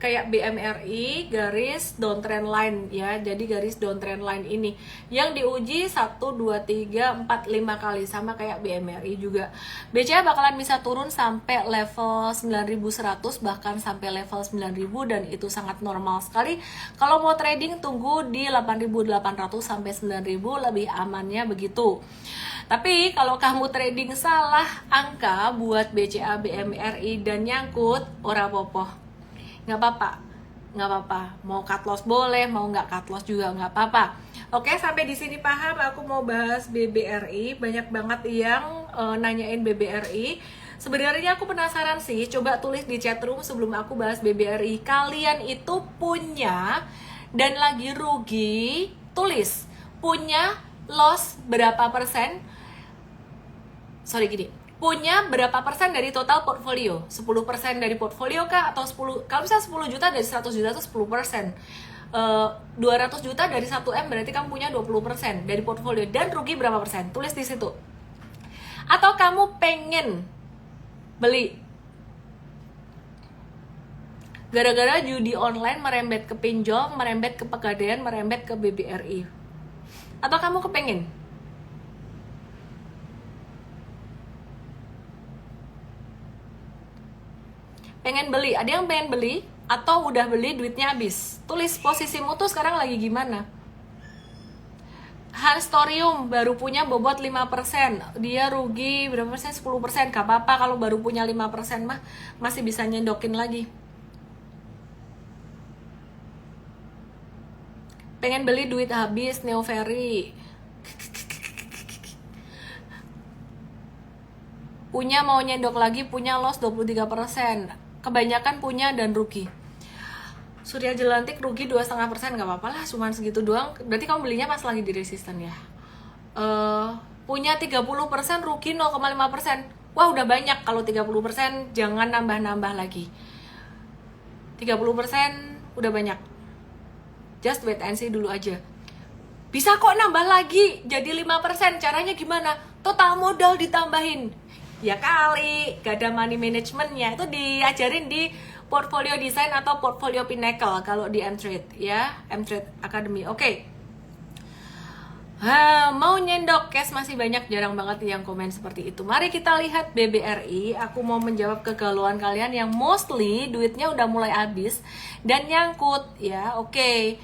kayak BMRI garis downtrend line ya. Jadi garis downtrend line ini yang diuji 1 2 3 4 5 kali, sama kayak BMRI juga. BCA bakalan bisa turun sampai level 9100, bahkan sampai level 9000, dan itu sangat normal sekali. Kalau mau trading tunggu di 8800 sampai 9000, lebih amannya begitu. Tapi kalau kamu trading salah angka buat BCA, BMRI dan nyangkut, ora popo. Nggak apa-apa, mau cut loss boleh, mau nggak cut loss juga nggak apa-apa. Oke, sampai di sini paham. Aku mau bahas BBRI. Banyak banget yang nanyain BBRI. Sebenarnya aku penasaran sih, coba tulis di chat room sebelum aku bahas BBRI. Kalian itu punya dan lagi rugi, tulis punya loss berapa persen. Punya berapa persen dari total portfolio? 10% dari portfolio kah? Atau 10, kalau bisa 10 juta dari 100 juta itu 10%. 200 juta dari 1M berarti kamu punya 20% dari portfolio. Dan rugi berapa persen? Tulis di situ. Atau kamu pengen beli gara-gara judi online merembet ke pinjol, merembet ke pegadaian, merembet ke BBRI. Atau kamu kepengen beli, ada yang pengen beli atau udah beli duitnya habis. Tulis posisimu tuh sekarang lagi gimana. Hanstorium baru punya bobot 5%, dia rugi berapa persen? 10%. Gak apa-apa, kalau baru punya 5% mah masih bisa nyendokin lagi. Pengen beli duit habis, Neoferry. Punya mau nyendok lagi, punya loss 23%. Kebanyakan punya dan rugi. Surya Jelantik rugi 2,5%, nggak apa-apa lah, cuman segitu doang. Berarti kamu belinya pas lagi di resisten ya. Punya 30% rugi 0,5%. Wah, udah banyak. Kalau 30% jangan nambah-nambah lagi. 30% udah banyak. Just wait and see dulu aja. Bisa kok nambah lagi jadi 5%. Caranya gimana? Total modal ditambahin. Ya kali, gak ada money managementnya. Itu diajarin di Portfolio Design atau Portfolio Pinnacle kalau di M-Trade ya, M-Trade Academy. Oke. Mau nyendok cash masih banyak, jarang banget yang komen seperti itu. Mari kita lihat BBRI. Aku mau menjawab kegalauan kalian yang mostly duitnya udah mulai habis dan nyangkut ya. Oke.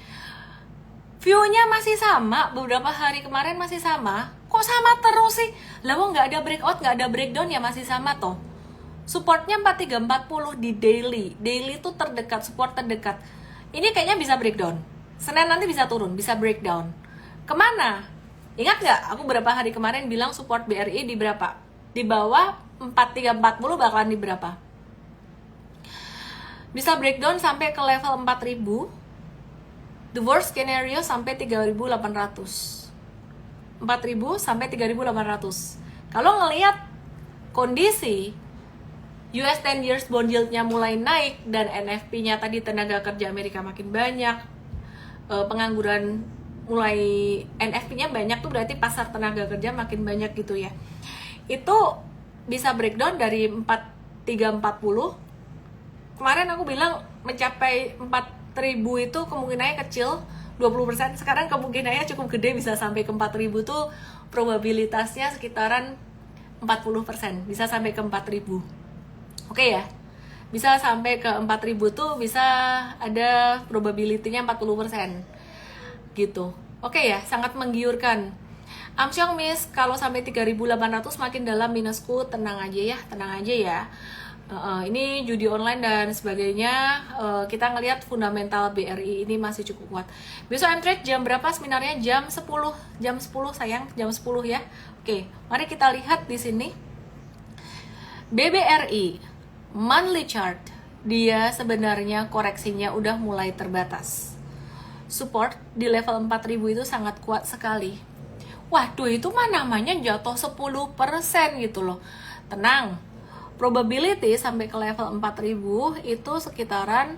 View-nya masih sama, beberapa hari kemarin masih sama. Kok sama terus sih? Lah nggak ada breakout, nggak ada breakdown ya masih sama toh. Supportnya 4340 di daily. Daily tuh terdekat, support terdekat. Ini kayaknya bisa breakdown. Senin nanti bisa turun, bisa breakdown. Kemana? Ingat nggak? Aku beberapa hari kemarin bilang support BRI di berapa? Di bawah 4340 bakalan di berapa? Bisa breakdown sampai ke level 4000. The worst scenario sampai 3.800. 4.000 sampai 3.800. Kalau ngelihat kondisi US 10 years bond yield-nya mulai naik dan NFP-nya tadi tenaga kerja Amerika makin banyak, pengangguran mulai, NFP-nya banyak tuh berarti pasar tenaga kerja makin banyak gitu ya. Itu bisa breakdown dari 3.40. Kemarin aku bilang mencapai 4.000 itu kemungkinannya kecil, 20%. Sekarang kemungkinannya cukup gede, bisa sampai ke 4.000 tuh probabilitasnya sekitaran 40%, bisa sampai ke 4.000. Oke ya, bisa sampai ke 4.000 tuh bisa ada probability-nya 40% gitu. Oke ya, sangat menggiurkan. Amsyong Miss, kalau sampai 3.800 makin dalam minusku, tenang aja ya. Ini judi online dan sebagainya. Kita ngelihat fundamental BRI ini masih cukup kuat. Besok M-Trade jam berapa seminarnya? Jam 10 sayang, jam 10 ya. Oke, mari kita lihat di sini. BBRI monthly chart, dia sebenarnya koreksinya udah mulai terbatas. Support di level 4.000 itu sangat kuat sekali. Waduh, itu mah namanya jatuh 10% gitu loh. Tenang, probability sampai ke level 4.000 itu sekitaran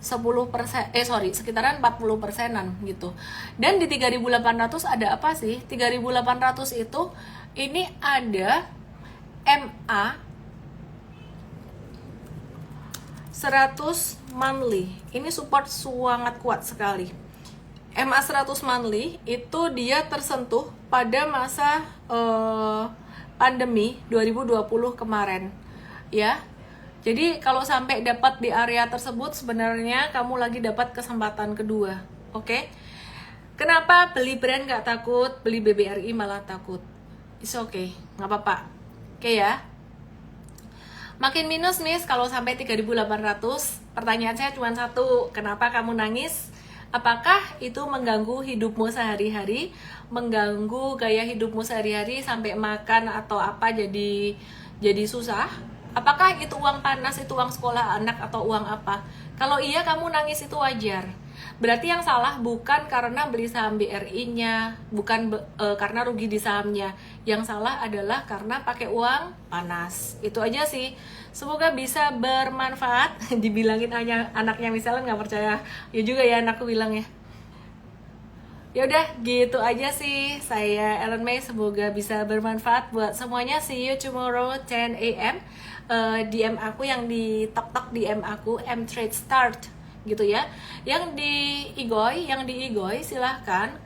40%, sekitaran 40%-an gitu. Dan di 3.800 ada apa sih? 3.800 itu ini ada MA 100 monthly ini support sangat kuat sekali. MA100 monthly itu dia tersentuh pada masa pandemi 2020 kemarin ya. Jadi kalau sampai dapat di area tersebut sebenarnya kamu lagi dapat kesempatan kedua. Oke? Kenapa beli brand gak takut, beli BBRI malah takut? It's okay, gak apa-apa. Oke ya. Makin minus nih kalau sampai 3.800. Pertanyaan saya cuma satu, kenapa kamu nangis? Apakah itu mengganggu hidupmu sehari-hari, mengganggu gaya hidupmu sehari-hari sampai makan atau apa jadi susah? Apakah itu uang panas, itu uang sekolah anak atau uang apa? Kalau iya kamu nangis itu wajar. Berarti yang salah bukan karena beli saham BRI-nya, bukan karena rugi di sahamnya. Yang salah adalah karena pakai uang panas. Itu aja sih. Semoga bisa bermanfaat. Dibilangin anaknya misalnya nggak percaya, ya juga ya anakku bilang ya. Ya udah gitu aja sih. Saya Ellen May, semoga bisa bermanfaat buat semuanya. See you tomorrow 10 AM. DM aku yang di tok DM aku mtrade start gitu ya. Yang di Igoy silahkan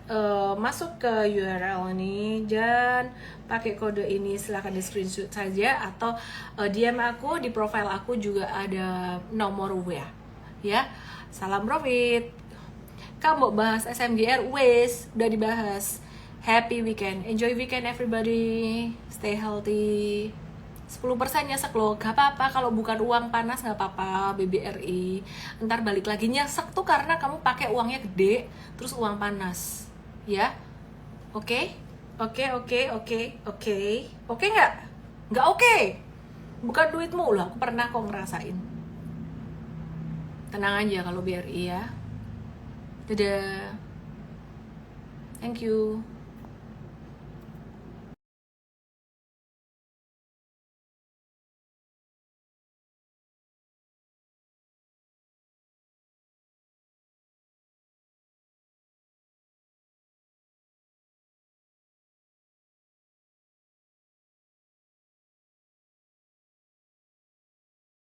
masuk ke URL ini dan pakai kode ini, silahkan di screenshot saja atau DM aku, di profile aku juga ada nomor WA ya. Salam profit. Kamu bahas SMGR wes udah dibahas. Happy weekend, enjoy weekend everybody, stay healthy. 10% nyesek loh, gak apa-apa kalau bukan uang panas, gak apa-apa BBRI. Ntar balik lagi nyesek tuh karena kamu pakai uangnya gede terus uang panas ya. Oke nggak? Nggak oke. Bukan duitmu loh, aku pernah kok ngerasain. Tenang aja kalau BRI ya. Dadah. Thank you.